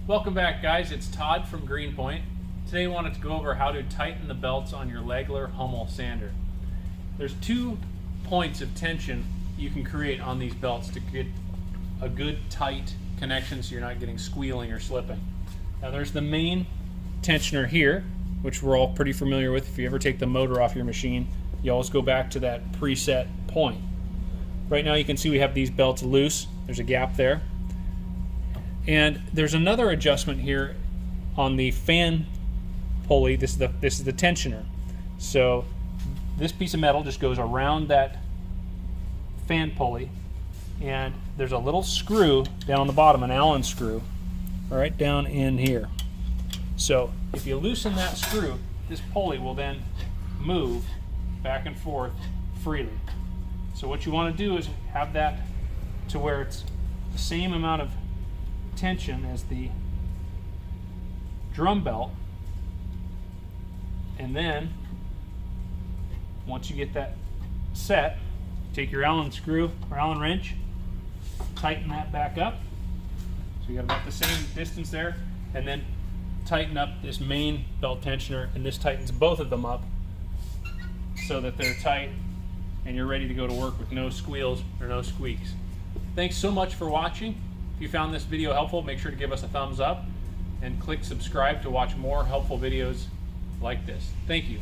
Welcome back, guys. It's Todd from Greenpoint. Today I wanted to go over how to tighten the belts on your Legler Hummel sander. There's 2 points of tension you can create on these belts to get a good tight connection so you're not getting squealing or slipping. Now there's the main tensioner here, which we're all pretty familiar with. If you ever take the motor off your machine, you always go back to that preset point. Right now you can see we have these belts loose. There's a gap there. And there's another adjustment here on the fan pulley. This is the tensioner. So this piece of metal just goes around that fan pulley, and there's a little screw down on the bottom, an Allen screw, right down in here. So if you loosen that screw, this pulley will then move back and forth freely. So what you want to do is have that to where it's the same amount of tension as the drum belt, and then once you get that set, take your Allen screw or Allen wrench, tighten that back up so you got about the same distance there, and then tighten up this main belt tensioner, and this tightens both of them up so that they're tight and you're ready to go to work with no squeals or no squeaks. Thanks so much for watching. If you found this video helpful, make sure to give us a thumbs up and click subscribe to watch more helpful videos like this. Thank you.